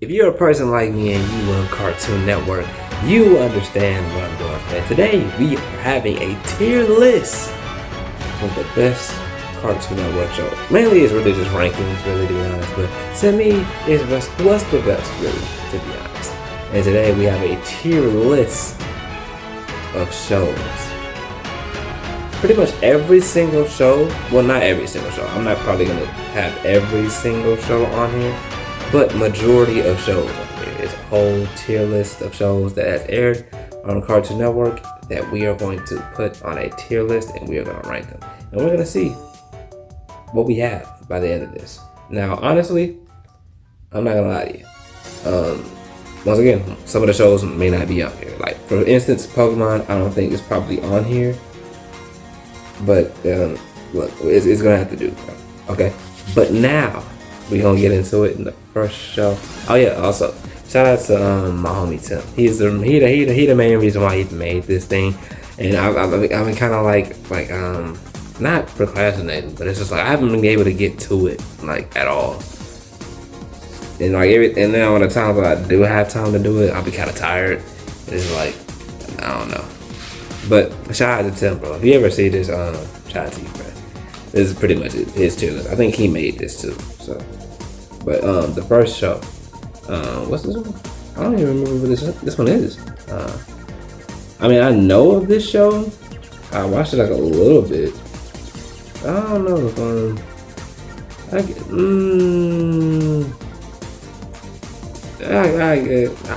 If you're a person like me and you love Cartoon Network, you understand what I'm doing. And today we are having a tier list of the best Cartoon Network shows. Mainly it's really just rankings, really, to be honest. But to me, it's just what's the best, really, to be honest. And today we have a tier list of shows. Pretty much every single show, well, not every single show. I'm not probably going to have every single show on here, but majority of shows on here. It's a whole tier list of shows that has aired on Cartoon Network that we are going to put on a tier list and we are going to rank them. And we're going to see what we have by the end of this. Now, honestly, I'm not going to lie to you. Once again, some of the shows may not be on here. Like, for instance, Pokemon, I don't think it's probably on here. But, look, it's going to have to do. Okay? But now, we're going to get into it in the first show. Oh, yeah, also, shout out to my homie Tim. He the main reason why he made this thing. And I've been kind of like, not procrastinating, but it's just like, I haven't been able to get to it, like, at all. And like and then on the times that I do have time to do it, I'll be kind of tired. It's like, I don't know. But shout out to Tim, bro. If you ever see this, shout out to you, bro. This is pretty much his tier list. I think he made this too. So, but the first show, what's this one? I don't even remember what this one is. I mean, I know of this show. I watched it like a little bit. I don't know if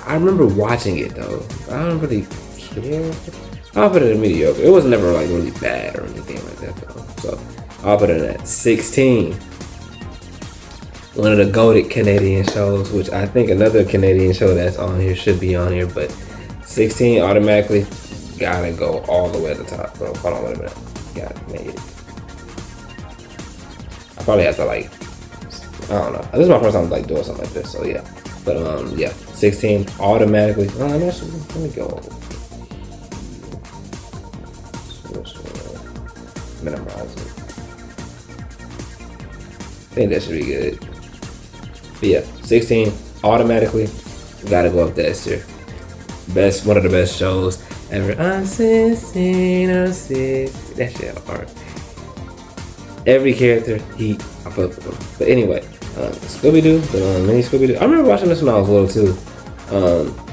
I remember watching it though. I don't really care. I'll put it in mediocre. It was never like really bad or anything like that though. So I'll put it at 16. One of the goated Canadian shows, which I think another Canadian show that's on here should be on here, but 16 automatically gotta go all the way to the top, bro. Hold on, wait a minute. Got made it. I probably have to I don't know. This is my first time like doing something like this, so yeah. But yeah, 16 automatically. Let me go. Minimize it. I think that should be good. But yeah, 16 automatically gotta go up to S tier. One of the best shows ever. That shit hard. Every character, I fuck with them. But anyway, Scooby-Doo, the mini Scooby-Doo. I remember watching this when I was little too.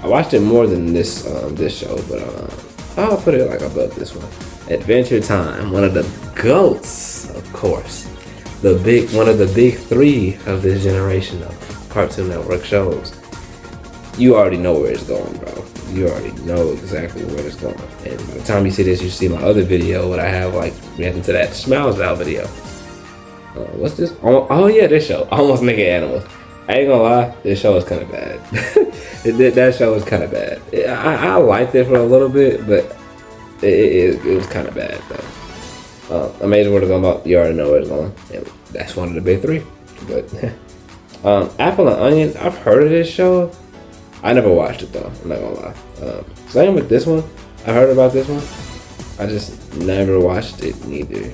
I watched it more than this show, but I'll put it like above this one. Adventure Time, one of the GOATs, of course. One of the big three of this generation of Cartoon Network shows. You already know where it's going, bro. You already know exactly where it's going. And by the time you see this, you see my other video, what I have like reacting to that Smiles Out video. What's this? Oh yeah, this show. Almost Naked Animals. I ain't gonna lie, this show is kind of bad. That show was kind of bad. I liked it for a little bit, but it was kind of bad though. Amazing World of Gumball, you already know where it's going. And that's one of the big three. But Apple and Onion, I've heard of this show. I never watched it though, I'm not gonna lie. Same with this one. I heard about this one. I just never watched it neither.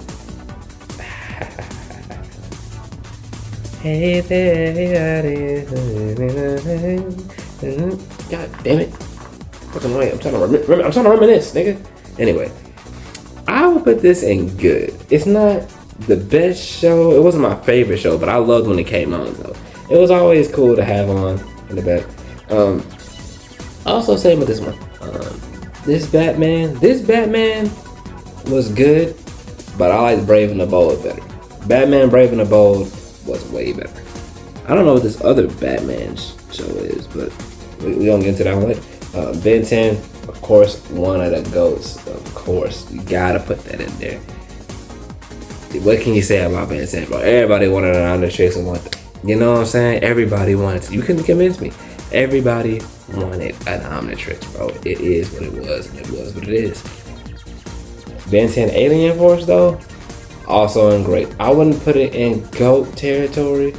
Hey there, God damn it. What's annoying? I'm trying to reminisce, nigga. Anyway, I would put this in good. It's not the best show. It wasn't my favorite show, but I loved when it came on though. It was always cool to have on in the back. Also same with this one. This Batman was good, but I like Brave and the Bold better. Batman Brave and the Bold was way better. I don't know what this other Batman show is, but we gonna get into that one later. Ben 10, of course, one of the GOATs. Of course, you gotta put that in there. What can you say about Ben 10, bro? Everybody wanted an Omnitrix and wanted, you know what I'm saying? Everybody wanted. You couldn't convince me. Everybody wanted an Omnitrix, bro. It is what it was, and it was what it is. Ben 10 Alien Force, though, also in great. I wouldn't put it in GOAT territory,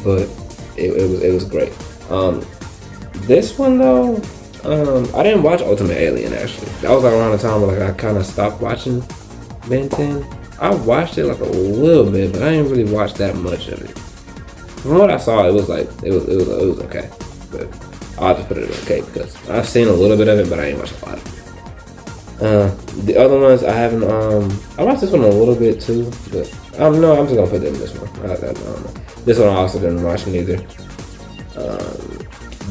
but it was great. This one though, I didn't watch Ultimate Alien actually. That was like around the time where like I kind of stopped watching Ben 10. I watched it like a little bit, but I didn't really watch that much of it. from what I saw, it was like it was okay. But I'll just put it in okay because I've seen a little bit of it, but I ain't watched a lot of it. The other ones I haven't. I watched this one a little bit too, but no, I'm just gonna put it in this one. I don't know. This one I also didn't watch neither.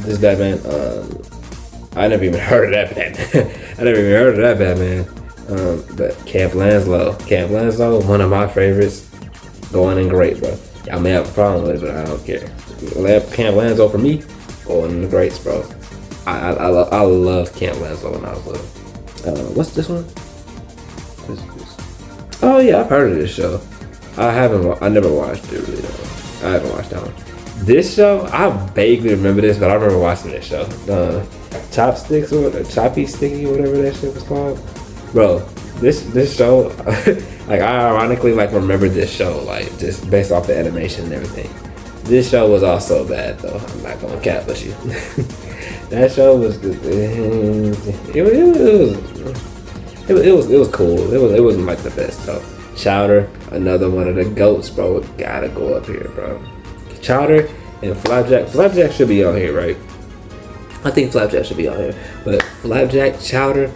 This Batman. I never even heard of that Batman. I never even heard of that Batman. But Camp Lanslow, one of my favorites, going in great, bro. Y'all may have a problem with it, but I don't care. Camp Lanslow for me, going in the greats, bro. I loved Camp Lanslow when I was little. What's this one? Oh yeah, I've heard of this show. I never watched it really though. I haven't watched that one. This show, I vaguely remember this, but I remember watching this show. Chopsticks or Choppy Sticky, whatever that shit was called. Bro, this show, like I ironically like remember this show, like just based off the animation and everything. This show was also bad though. I'm not gonna cap with you. That show was good. It was cool. It wasn't like the best though. Chowder, another one of the goats, bro. Gotta go up here, bro. Chowder and Flapjack. Flapjack should be on here, right? I think Flapjack should be on here. But Flapjack, Chowder,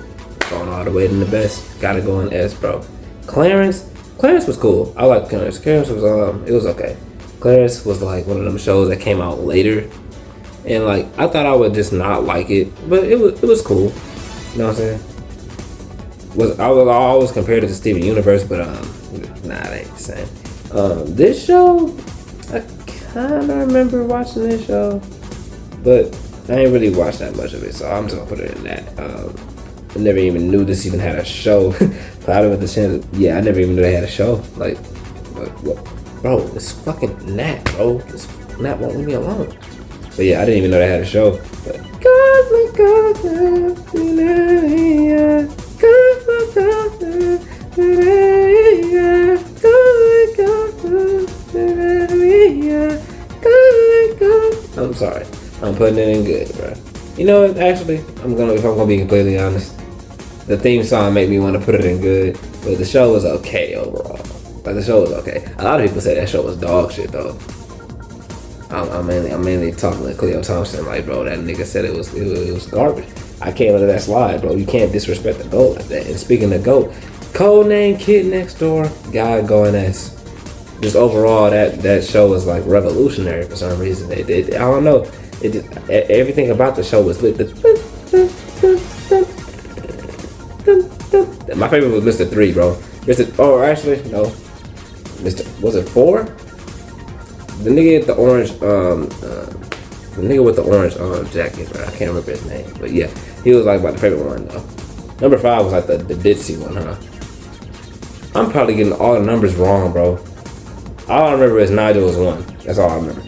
going all the way to the best. Gotta go in S, bro. Clarence was cool. I like Clarence. Clarence was it was okay. Clarence was like one of them shows that came out later. And like I thought I would just not like it, but it was cool. You know what I'm saying? I was always compared it to Steven Universe, but nah, it ain't the same. This show, I kinda remember watching this show, but I ain't really watched that much of it, so I'm just gonna put it in that. I never even knew this even had a show. Clouded with the chance. Yeah, I never even knew they had a show. Like what? Bro, this fucking Nat, bro. This Nat won't leave me alone. But yeah, I didn't even know they had a show. But I'm sorry. I'm putting it in good, bro. You know what? Actually, if I'm gonna be completely honest, the theme song made me want to put it in good, but the show was okay overall. Like the show was okay. A lot of people say that show was dog shit though. I'm mainly talking to Cleo Thompson, like, bro, that nigga said it was garbage. I can't let that slide, bro. You can't disrespect the GOAT like that. And speaking of GOAT, Codename Kid Next Door, God going S. Just overall, that show was like revolutionary for some reason. I don't know. It just, everything about the show was lit. My favorite was Mr. 3, bro. Actually, no. Was it 4? The nigga with the orange, jacket, bro. I can't remember his name, but yeah, he was like my favorite one though. Number 5 was like the ditzy one, huh? I'm probably getting all the numbers wrong, bro. All I remember is Nigel was 1. That's all I remember.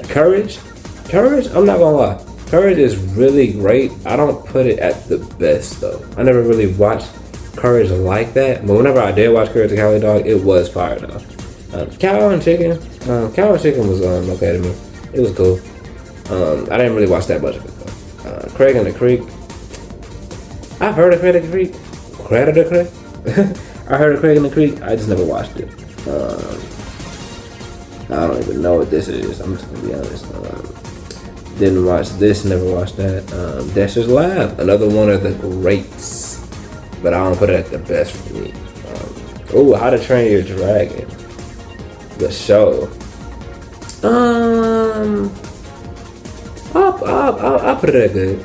Courage, I'm not gonna lie. Courage is really great. I don't put it at the best though. I never really watched Courage like that, but whenever I did watch Courage the Cowardly Dog, it was fire though. Cow and Chicken was okay to me. It was cool. I didn't really watch that much of it though. Craig and the Creek. I've heard of Craig and the Creek. I heard of Craig and the Creek. I just never watched it. I don't even know what this is. I'm just gonna be honest. Didn't watch this. Never watched that. Dexter's Lab, another one of the greats, but I don't put it at the best for me. How to Train Your Dragon. The show. I'll put it at good.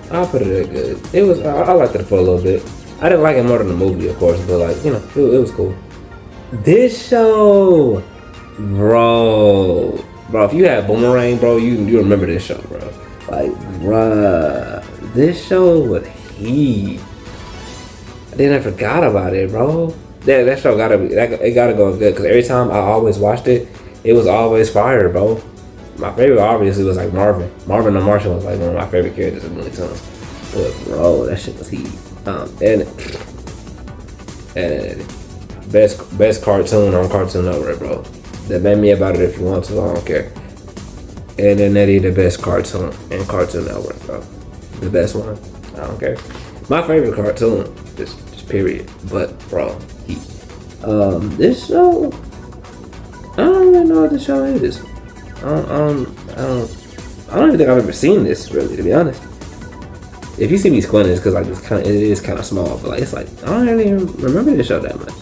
It was. I liked it for a little bit. I didn't like it more than the movie, of course, but like it was cool. This show, bro. If you had Boomerang, bro, you remember this show, bro. Like, bruh, this show was heat. Then I forgot about it, bro. That show gotta go good because every time I always watched it, it was always fire, bro. My favorite obviously was like Marvin. Marvin the Martian was like one of my favorite characters in Looney Tunes. But bro, that shit was heat. And best cartoon on Cartoon Network, bro. Debate me about it if you want to. I don't care. And then Eddie, the best cartoon in Cartoon Network, bro. The best one. I don't care. My favorite cartoon, just period. But bro, this show, I don't even know what the show is. I don't even think I've ever seen this really, to be honest. If you see me squinting, it's because like it is kind of small, but like it's like I don't really remember this show that much.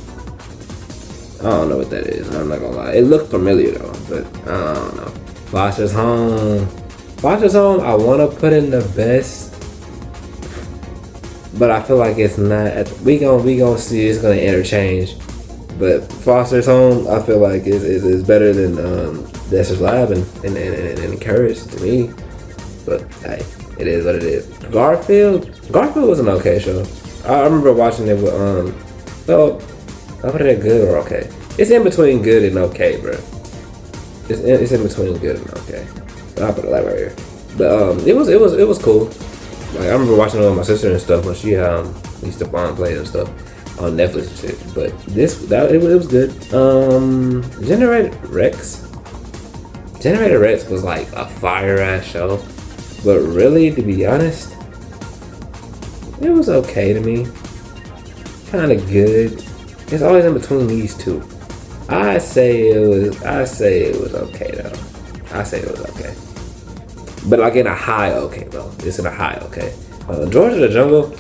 I don't know what that is. I'm not gonna lie. It looked familiar though, but I don't know. Foster's Home. Foster's Home. I want to put in the best, but I feel like it's not. We gonna see. It's gonna interchange. But Foster's Home, I feel like is better than Dexter's Lab and Courage to me. But hey, it is what it is. Garfield was an okay show. I remember watching it with well, I put it at good or okay. It's in between good and okay, bro. It's in between good and okay. But I'll put it like right here. But it was cool. Like I remember watching it with my sister and stuff when she used to play and stuff on Netflix and shit. But it was good. Generator Rex was like a fire ass show. But really, to be honest, it was okay to me. Kind of good. It's always in between these two. I say it was okay though. I say it was okay. But like in a high okay though. It's in a high okay. George of the Jungle,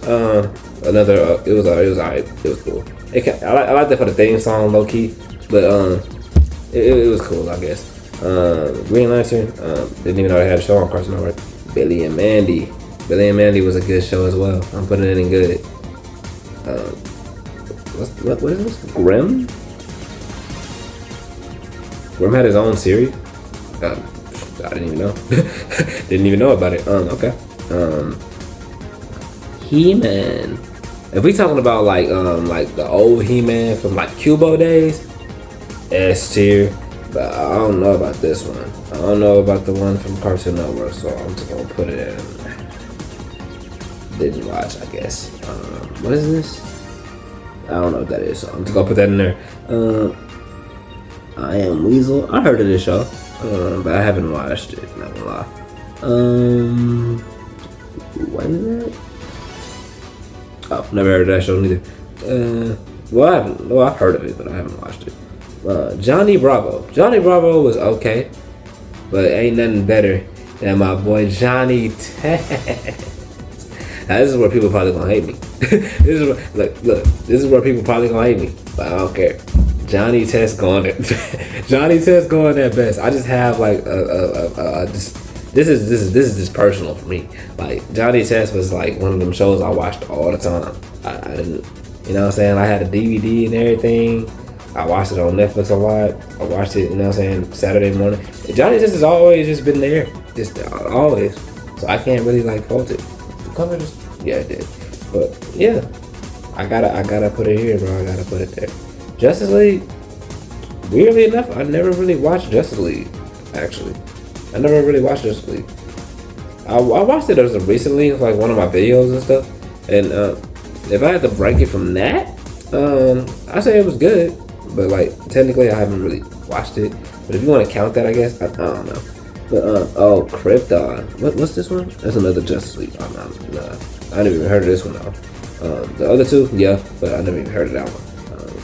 another. It was alright. It was cool. I liked it for the theme song, low key, but it was cool, I guess. Green Lantern, didn't even know they had a show on Cartoon Network. Billy and Mandy. Billy and Mandy was a good show as well. I'm putting it in good. What is this? Grimm? Grimm had his own series. I didn't even know. Didn't even know about it. Okay. He-Man. If we talking about like the old He-Man from like Cubo days, S tier. But I don't know about this one. I don't know about the one from Cartoon Network, so I'm just gonna put it in. Didn't watch, I guess. What is this? I don't know what that is, so I'm just gonna put that in there. I Am Weasel. I heard of this show, but I haven't watched it. Not gonna lie. What is that? Oh, never heard of that show neither. Well, I haven't. Well, I've heard of it, but I haven't watched it. Johnny Bravo. Johnny Bravo was okay, but ain't nothing better than my boy Johnny Test. Now, this is where people probably gonna hate me. This is where, look. This is where people probably gonna hate me, but I don't care. Johnny Test going at Johnny Test going at best. I just have like this is just personal for me. Like Johnny Test was like one of them shows I watched all the time. I didn't, you know what I'm saying? I had a DVD and everything. I watched it on Netflix a lot. I watched it, you know what I'm saying, Saturday morning. Johnny Test has always just been there, just always. So I can't really like fault it. The cover just, yeah, it did. But yeah, I gotta put it here, bro. I gotta put it there. Justice League. Weirdly enough, I never really watched Justice League. Actually, I never really watched Justice League. I watched it as of recently, like one of my videos and stuff. And if I had to rank it from that, I say it was good. But like technically, I haven't really watched it. But if you want to count that, I guess I don't know. But oh, Krypton. What's this one? That's another Justice League. I never even heard of this one though. The other two, yeah, but I never even heard of that one.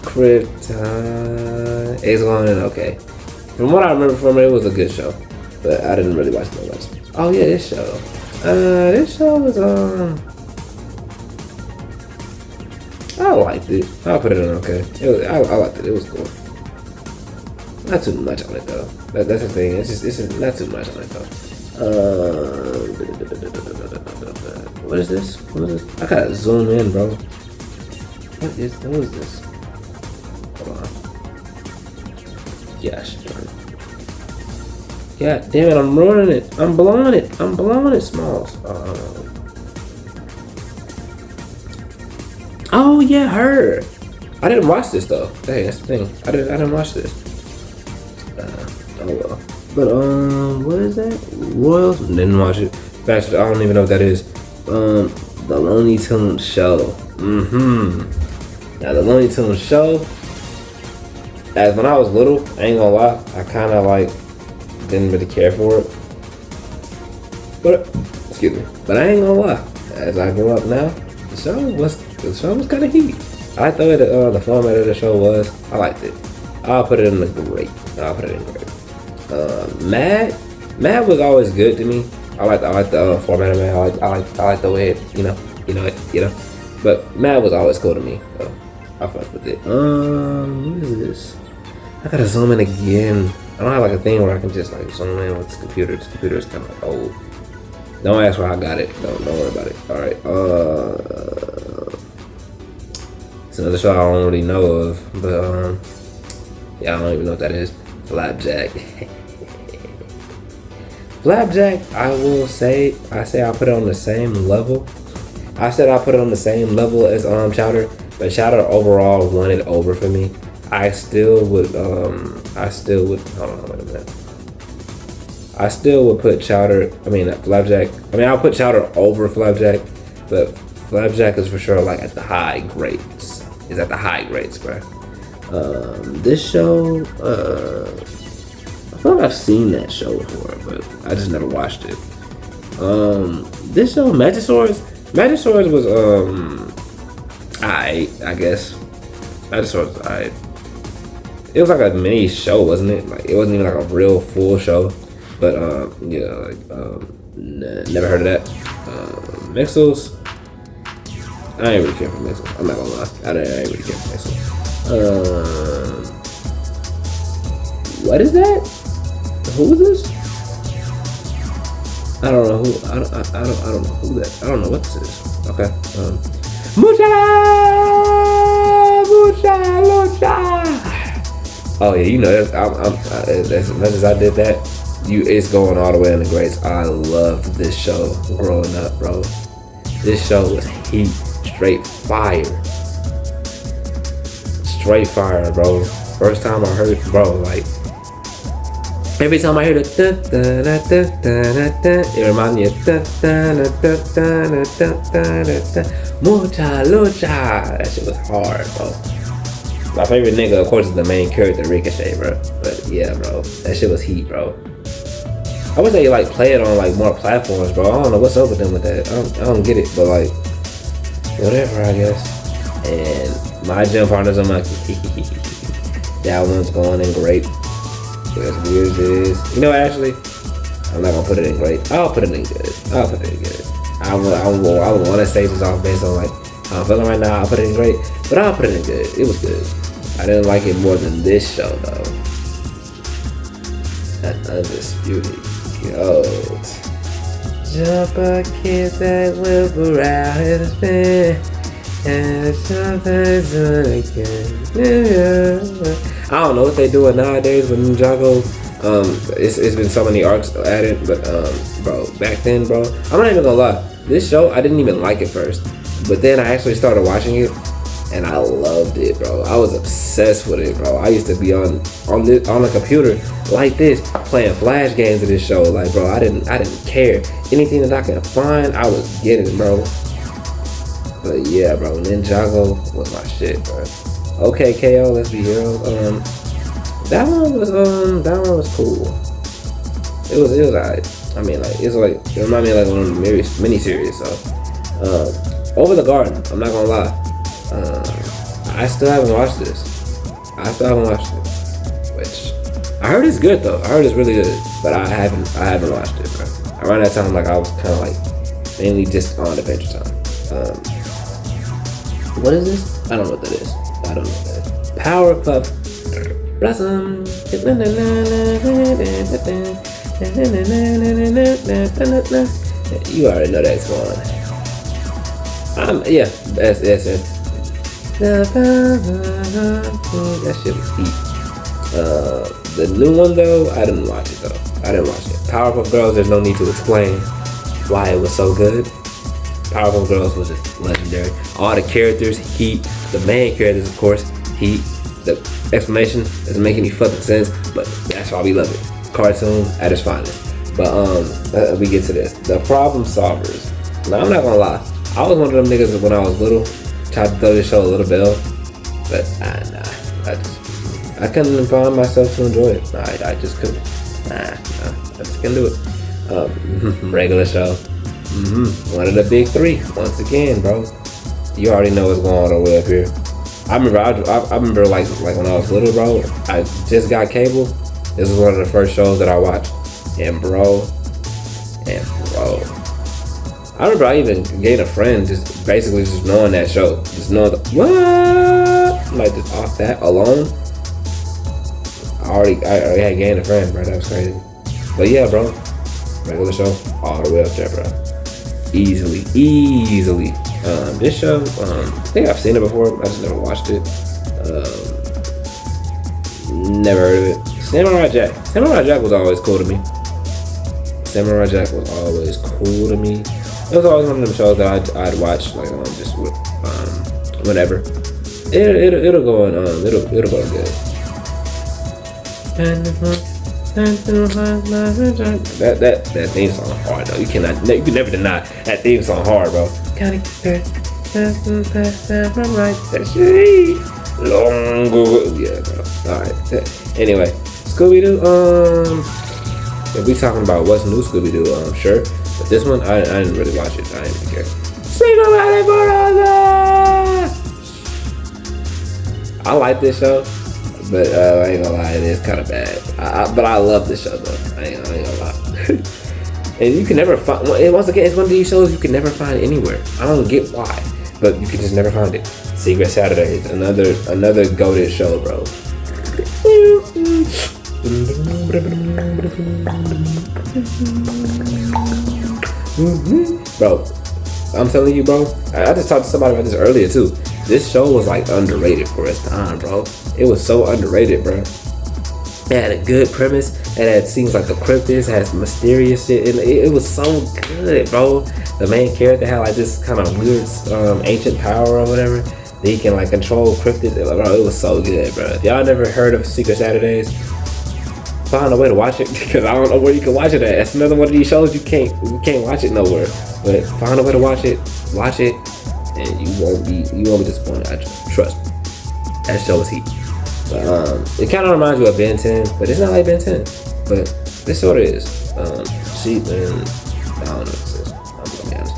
Krypton. It's going in okay. From what I remember from it, it was a good show, but I didn't really watch it that much. Oh yeah, this show. This show was I liked it. I'll put it on okay. I liked it. It was cool. Not too much on it though. That's the thing. It's not too much on it though. What is this? What is this? I gotta zoom in, bro. What is this? Hold on. Yeah, God damn it! I'm ruining it. I'm blowing it, Smalls. Oh yeah, her. I didn't watch this though. Hey, that's the thing. I didn't watch this. Oh well. But what is that? Royals? Didn't watch it. Actually, I don't even know what that is. The Looney Tunes show. Now the Looney Tunes show. As when I was little, I ain't gonna lie, I kind of like didn't really care for it. But excuse me. But I ain't gonna lie. As I grew up now, the show was kind of heat. I liked the way the format of the show was. I liked it. I'll put it in the great. I'll put it in great. Mad was always good to me. I like the format of Mad. I like the way it, you know. But Mad was always cool to me. So I fucked with it. What is this? I gotta zoom in again. I don't have like a thing where I can just like zoom in with this computer. This computer is kind of like old. Don't ask where I got it. Don't worry about it. All right. It's another show I don't really know of, but yeah, I don't even know what that is. Flapjack. Flapjack, I say I'll put it on the same level. I said I'll put it on the same level as Chowder, but Chowder overall won it over for me. I still would hold on, wait a minute. I still would put Flapjack. I'll put Chowder over Flapjack, but Flapjack is for sure like at the high grades. Is at the high grades, bro. This show, I feel like I've seen that show before, but I just never watched it. This show, Magisaurus was I guess. Magisaurus was alright. It was like a mini show, wasn't it? Like it wasn't even like a real full show. But never heard of that. Mixels. I ain't really care for Mixels. I'm not gonna lie. I ain't really care for Mixels. What is that? Who is this? I don't know who. I don't know who that. I don't know what this is. Okay. Mucha. Oh yeah, you know as much as I did that, it's going all the way in the grades. I loved this show growing up, bro. This show was heat, straight fire, bro. First time I heard it, bro, like every time I hear it, it reminds me of mucha lucha. That shit was hard, bro. My favorite nigga, of course, is the main character, Ricochet, bro. But yeah, bro, that shit was heat, bro. I wish they like play it on like more platforms, bro. I don't know what's up with them with that. I don't get it, but like whatever, I guess. And my gym partner's a monkey. That one's going in great. As weird as it is, you know, actually, I'm not gonna put it in great. I'll put it in good. I would want to say this off based on like how I'm feeling right now. I'll put it in great, but I'll put it in good. It was good. I didn't like it more than this show though. That undisputed. Yo, jump a kid that whip around his spin, and sometimes again. I don't know what they doing nowadays with Ninjago. It's been so many arcs at it, but bro, back then, bro, I'm not even gonna lie. This show I didn't even like it first, but then I actually started watching it, and I loved it, bro. I was obsessed with it, bro. I used to be on the computer like this, playing flash games of this show. Like, bro, I didn't care. Anything that I could find, I was getting, bro. But yeah, bro, Ninjago was my shit, bro. Okay, KO, Let's Be Heroes. That one was cool. It was alright. I mean, like it reminded me of like one of the miniseries. So, Over the Garden. I'm not gonna lie. I still haven't watched this. Which I heard it's good though. I heard it's really good, but I haven't watched it, bro. Around that time, like I was kind of like mainly just on Adventure Time. What is this? I don't know what that is. Powerpuff Blossom. You already know that's going. Yeah, yes. That shit was heat. The new one though, I didn't watch it though. Powerpuff Girls, there's no need to explain why it was so good. Powerpuff Girls was just legendary. All the characters, heat. The main characters, of course, heat. The explanation doesn't make any fucking sense, but that's why we love it. Cartoon at its finest. But we get to this. The problem solvers. Now I'm not gonna lie. I was one of them niggas when I was little, tried to throw this show a little bell, but I couldn't find myself to enjoy it. I just couldn't. I just couldn't do it. Regular show. One of the big three. Once again, bro. You already know what's going on all the way up here. I remember like when I was little, bro. I just got cable, This was one of the first shows that I watched. And bro, I remember I even gained a friend just basically just knowing that show. Just knowing what? Like just off that alone. I already had gained a friend, bro. That was crazy. But yeah, bro. Regular show, all the way up there, bro. Easily. This show, I think I've seen it before. I just never watched it. Never heard of it. Samurai Jack. Samurai Jack was always cool to me. It was always one of them shows that I'd watch, like just whenever. It'll go on. It'll go good. That theme song hard though. You can never deny that theme song hard, bro. That's long ago. Yeah, bro. All right. Anyway, Scooby-Doo. If we talking about what's new Scooby-Doo, sure. But this one, I didn't really watch it. I didn't even care. I like this show, but I ain't gonna lie, it is kind of bad. But I love this show though. I ain't gonna lie. And you can never find. Once again, it's one of these shows you can never find anywhere. I don't get why, but you can just never find it. Secret Saturdays, another goated show, bro. Bro, I'm telling you, bro. I just talked to somebody about this earlier too. This show was like underrated for its time, bro. It was so underrated, bro. It had a good premise. It had scenes like the cryptids, had some mysterious shit, and it was so good, bro. The main character had like this kind of weird ancient power or whatever. That he can like control cryptids. Bro, it was so good, bro. If y'all never heard of Secret Saturdays, find a way to watch it, because I don't know where you can watch it at. It's another one of these shows you can't watch it nowhere. But find a way to watch it, and you won't be disappointed. Trust me. That show is heat. But it kind of reminds you of Ben 10, but it's not like Ben 10. But this sort of is. Sheep and I don't know what this is. I'm gonna be honest.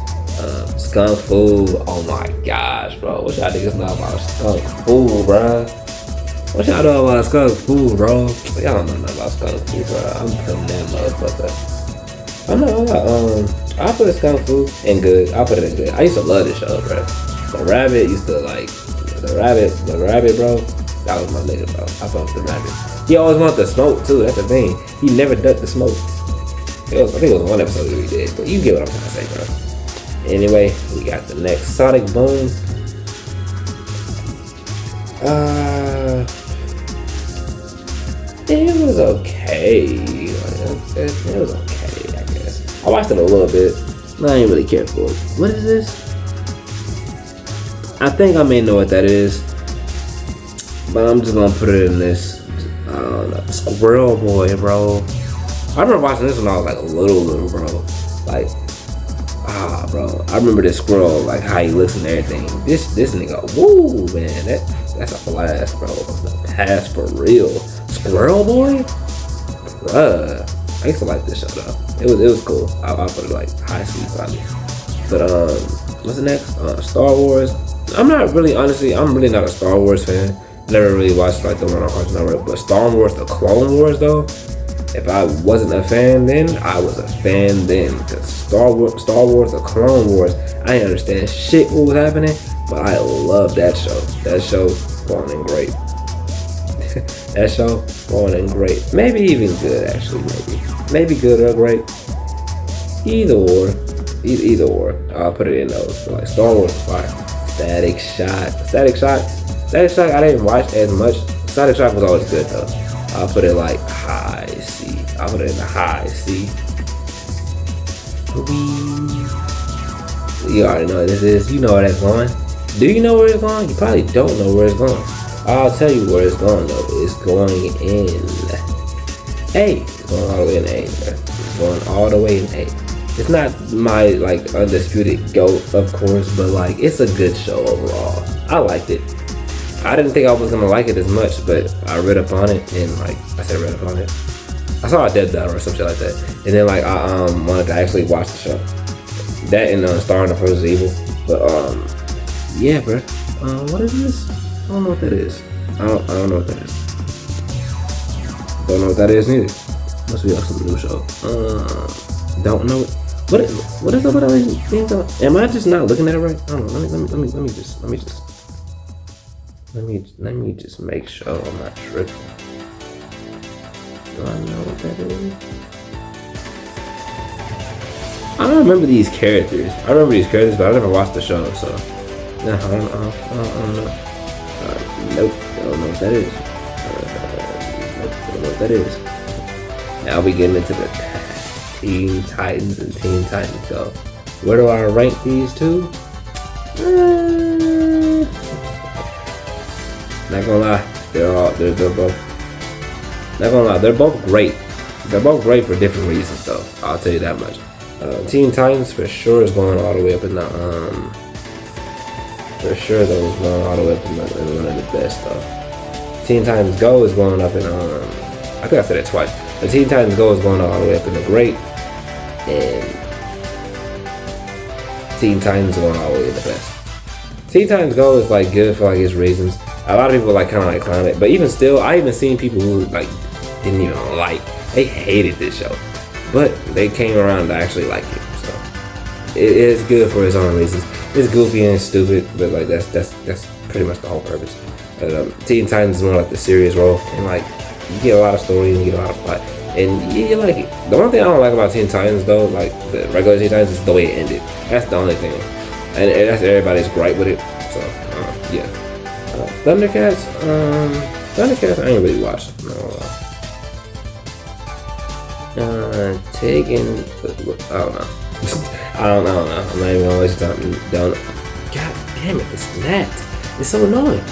Skunk Fu. Oh my gosh, bro. What y'all niggas know about Skunk Fu, bro? What y'all know about Skunk Fu, bro? Y'all don't know nothing about Skunk Fu, bro. I'm putting that motherfucker. I'll put a Skunk Fu in good. I'll put it in good. I used to love this show, bro. The rabbit used to like the rabbit, bro. That was my nigga, bro. I fucked with the rabbit. He always wanted to smoke too. That's the thing. He never ducked the smoke. I think it was one episode that we did, but you get what I'm trying to say, bro. Anyway, we got the next Sonic Boom. It was okay. It was okay, I guess. I watched it a little bit. I didn't really care for it. What is this? I think I may know what that is, but I'm just gonna put it in this. I don't know. Squirrel Boy, bro. I remember watching this when I was like a little, bro. Like, bro. I remember this squirrel, like how he looks and everything. This nigga, woo, man. That's a blast, bro. Pass for real. Squirrel Boy? Bruh. I used to like this show though. It was cool. I'll put it like high speed probably. But what's the next? Star Wars. I'm really not a Star Wars fan. Never really watched like the one on Cartoon Network. But Star Wars, the Clone Wars though. If I wasn't a fan then, I was a fan then. Because Star Wars, the Clone Wars, I didn't understand shit what was happening, but I love that show. That show going in great. That show going in great. Maybe even good actually. Maybe good or great. Either or. I'll put it in those. Like Star Wars fire. Static Shock. I didn't watch as much. Static Shock was always good though. I'll put it like high C. I'll put it in the high C. You already know what this is. You know where that's going. Do you know where it's going? You probably don't know where it's going. I'll tell you where it's going though. It's going in A. It's going all the way in A. It's going all the way in A. It's not my like undisputed GOAT, of course, but like it's a good show overall. I liked it. I didn't think I was gonna like it as much, but I read up on it and like read up on it. I saw a dead dot or some shit like that, and then like I wanted to actually watch the show. That and starring the Force Evil, but yeah, bro. What is this? I don't know what that is. I don't know what that is. Don't know what that is neither. Must be like some new show. Don't know. What is up with all these things? Am I just not looking at it right? I don't know. Let me just make sure I'm not tripping. Do I know what that is? I don't remember these characters. I remember these characters, but I never watched the show, so no, I don't know. Nope, don't know what that is. Nope, don't know what that is. Now we getting into the Teen Titans and Teen Titans Go. Where do I rank these two? Not gonna lie, they're both. Not gonna lie, they're both great. They're both great for different reasons, though. I'll tell you that much. Teen Titans for sure is going all the way up in the for sure those going all the way up in one of the best though. Teen Titans Go is going up in I think I said it twice. The Teen Titans Go is going all the way up in the great, and Teen Titans is going all the way to the best. Teen Titans Go is like good for like its reasons. A lot of people like kind of like clown it, but even still, I even seen people who like didn't even they hated this show, but they came around to actually like it. So it is good for its own reasons. It's goofy and stupid, but like that's pretty much the whole purpose. Teen Titans is more like the serious role, and like you get a lot of story and you get a lot of plot, and you like it. The one thing I don't like about Teen Titans though, like the regular Teen Titans, is the way it ended. That's the only thing, and that's everybody's gripe with it. So yeah. Thundercats, I ain't really watched. No. Taking, I don't know. I don't know. I'm not even gonna waste time. God damn it, it's that. It's so annoying.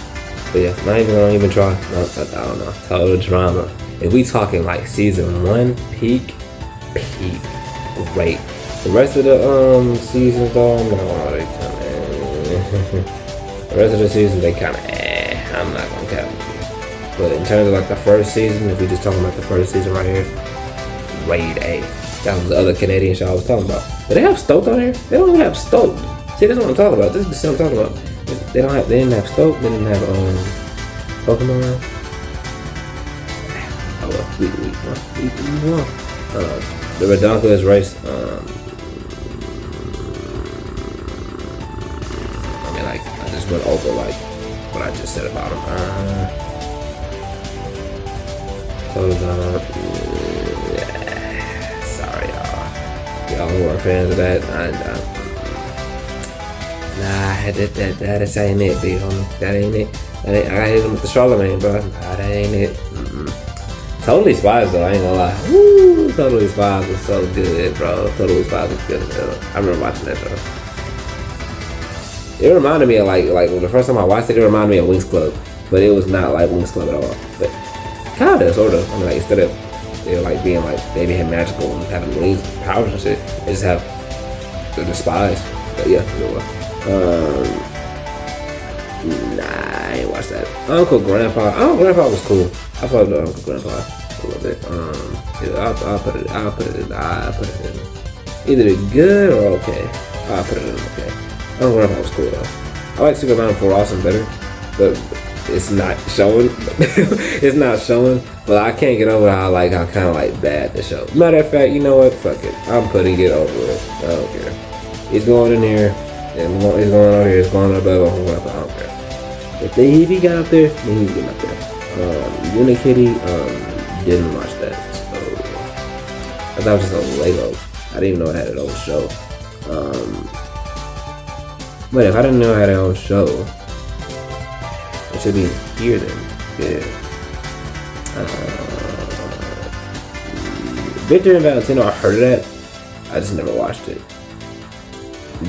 But yeah, not even gonna try. No, I don't know. Total drama. If we talking like season 1, peak, great. The rest of the seasons though, I'm not gonna the rest of the season they kind of I'm not gonna count it. But in terms of like the first season, if we just talking about the first season right here, grade A. That was the other Canadian show I was talking about. But they have Stoke on here. They don't even have Stoke. See, this is what I'm talking about. This is the stuff I'm talking about. They didn't have Stoke. They didn't have Pokemon. Oh well, we won. The Redonkulous race. I just went over like what I just said about him. Sorry, y'all who are fans of that. That ain't it, big homie. That ain't it. I hit him with the Charlemagne, bro. That ain't it. Totally Spies though, I ain't gonna lie. Woo! Totally Spies was so good, bro. Totally Spies was good as hell. I remember watching that show. It reminded me of like the first time I watched it, it reminded me of Winx Club, but it was not like Winx Club at all. But kind of, sort of. I mean, like instead of they were like being like they being magical and having wings, powers and shit, they just have the spies. But yeah, it was. Nah, I ain't watched that. Uncle Grandpa was cool. I thought the Uncle Grandpa a little bit. Yeah, I'll put it in either good or okay. I'll put it in okay. Uncle Grandpa was cool though. I like Superman 4 Awesome better, but it's not showing. It's not showing. But I can't get over how kind of like bad the show. Matter of fact, you know what? Fuck it. I'm putting it over it. I don't care. He's going in here. And he's going over here. He's going above Uncle Grandpa. I don't care. If he got up there, then he's getting up there. Unikitty, didn't watch that. So I thought it was just a Lego. I didn't even know it had an old show. But if I didn't know it had an old show, it should be here then. Yeah. Victor and Valentino, I heard of that. I just never watched it.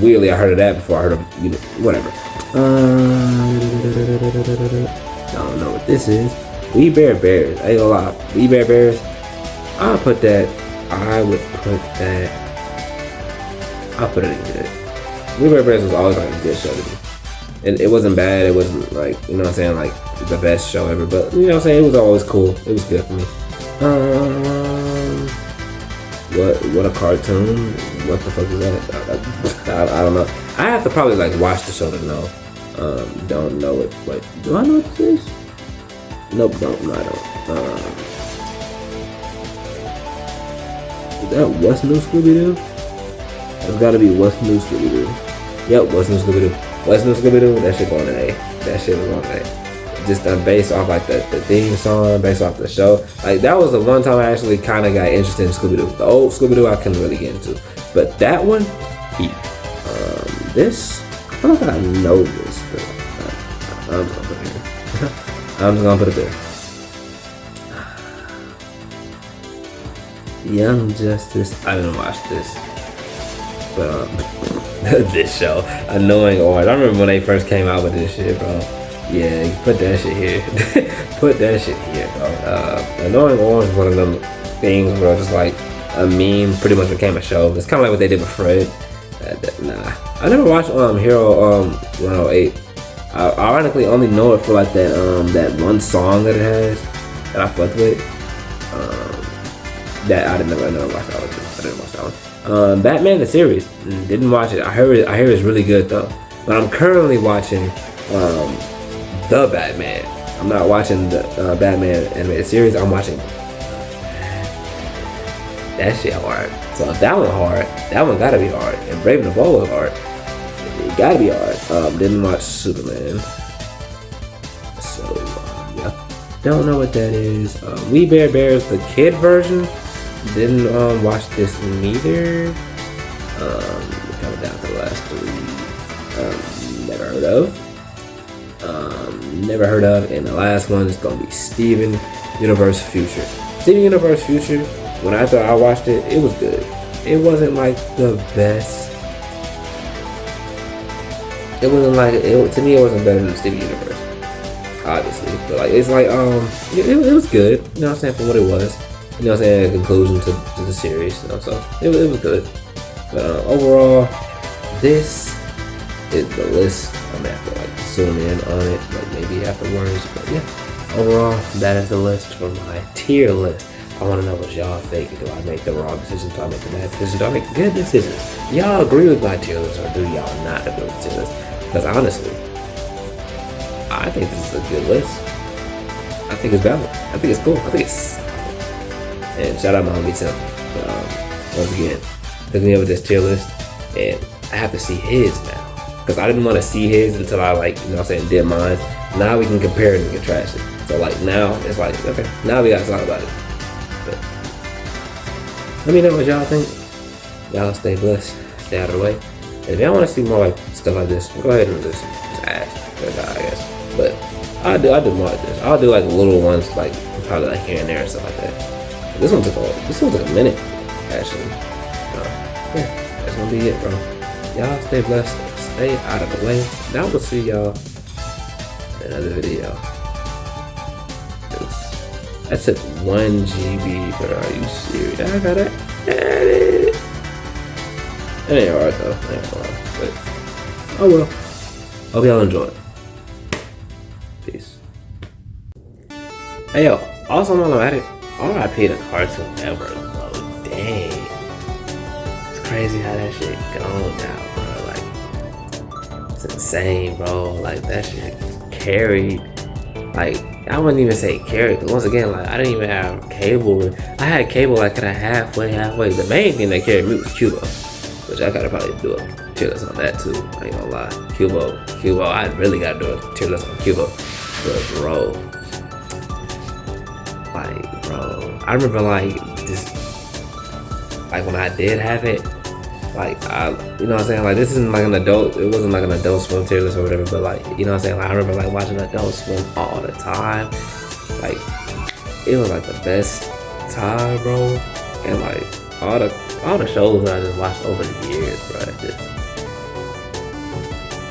Weirdly, I heard of that before I heard of whatever. I don't know what this is. We Bear Bears. I ain't gonna lie. We Bear Bears. I would put that I'll put it in good. We Bear Bears was always like a good show to me. And it wasn't bad. It wasn't like, you know what I'm saying, like the best show ever. But you know what I'm saying, it was always cool. It was good for me. What a cartoon? What the fuck is that? I don't know. I have to probably like watch the show to know. Don't know it. Wait, do I know what this is? Nope, no, I don't. that What's New Scooby-Doo? It's gotta be What's New Scooby-Doo. Yep, What's New Scooby-Doo. What's New Scooby-Doo? That shit going to A. That shit was going to A. Just based off like the theme song, based off the show. Like that was the one time I actually kind of got interested in Scooby-Doo. The old Scooby-Doo I couldn't really get into, but that one, heat. This, I don't know if I know this, but I'm just gonna put it here. I'm just gonna put it there. Young Justice. I didn't watch this, but this show, Annoying Orange. I remember when they first came out with this shit, bro. Yeah, you put that shit here. Put that shit here, bro. Annoying Orange is one of them things where just like a meme pretty much became a show. It's kind of like what they did with Fred. Nah, I never watched Hero 108. I ironically only know it for like that one song that it has that I fucked with. That I never watched that one too. I didn't watch that one. Batman the series, didn't watch it. I hear it's really good though. But I'm currently watching the Batman. I'm not watching the Batman animated series. I'm watching that shit hard. So if that one hard, that one gotta be hard. And Brave and the Bold was hard. It gotta be hard. Didn't watch Superman. So yeah, don't know what that is. We Bare Bears, the kid version. Didn't watch this neither. Coming down to the last three. Never heard of. Never heard of. And the last one is gonna be Steven Universe Future. Steven Universe Future. When I thought I watched it, it was good. It wasn't like the best. It wasn't like to me. It wasn't better than Steven Universe, obviously. But like it's like it was good. You know what I'm saying, for what it was. You know what I'm saying, a conclusion to the series. You know, so it was good. But overall, this is the list. I'm gonna have to like zoom in on it, like maybe afterwards. But yeah, overall, that is the list for my tier list. I want to know what y'all think. Do I make the wrong decision? Do I make the bad decision? Do I make good decisions? Y'all agree with my tier list, or do y'all not agree with the tier list? Because honestly, I think this is a good list. I think it's valid. I think it's cool. I think it's solid. And shout out my homie Tim. Once again, hooking me up with this tier list, and I have to see his now. Because I didn't want to see his until I like, you know what I'm saying, did mine. Now we can compare it and contrast it. So like now, it's like, okay, now we gotta talk about it. But let me know what y'all think. Y'all stay blessed, stay out of the way. And if y'all want to see more like stuff like this, go ahead and just ask, I guess. But I do more like this. I'll do like little ones, like probably like here and there and stuff like that. This one took a minute, actually. Yeah, that's gonna be it, bro. Y'all stay blessed, stay out of the way. Now we'll see y'all in another video. That took 1 GB, but are you serious? I gotta edit. It ain't hard though. It ain't hard. But oh well. Hope y'all enjoy it. Peace. Hey yo, also while I'm at it, RIP to Cartoon Network, bro. Dang. It's crazy how that shit gone now, bro. Like, it's insane, bro. Like, that shit carried. Like, I wouldn't even say carried, because once again, like, I didn't even have cable. I had cable like kind of halfway. The main thing that carried me was Cubo, which I gotta probably do a tier list on that too. I ain't gonna lie. Cubo, I really gotta do a tier list on Cubo. But bro, I remember like this, like when I did have it, like you know what I'm saying, like this isn't like an adult, it wasn't like an Adult Swim tier list or whatever, but like, you know what I'm saying, like I remember like watching Adult Swim all the time. Like it was like the best time, bro. And like all the shows that I just watched over the years, bro,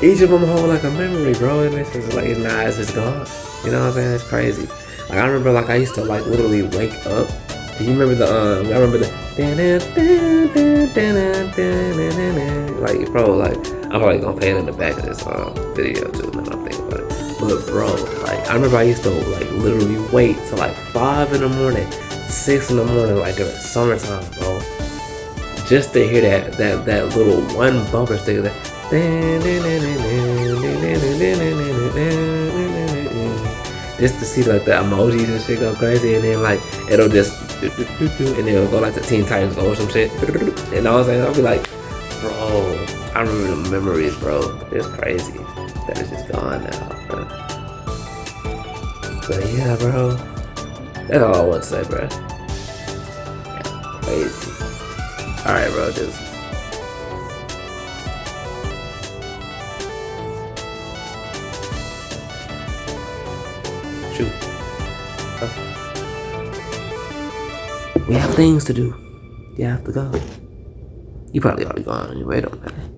each of them hold like a memory, bro. And it's just like, nah, it's just gone. You know what I'm saying? It's crazy. Like I remember, like I used to like literally wake up. Do you remember the I remember the like, bro, like I'm probably gonna play it in the back of this video too. Now I'm thinking about it. But bro, like I remember I used to like literally wait till like 5 in the morning, 6 in the morning, like during summertime, bro, just to hear that little one bumper sticker. just to see like the emojis and shit go crazy, and then like it'll just and then it'll go like the Teen Titans Go or some shit, and I was like, I'll be like, bro, I remember the memories, bro. It's crazy that it's just gone now, bro. But yeah, bro, that's all I want to say, bro. Yeah, crazy. All right, bro, just. Shoot. We have things to do. You have to go. You probably already gone anyway, don't matter.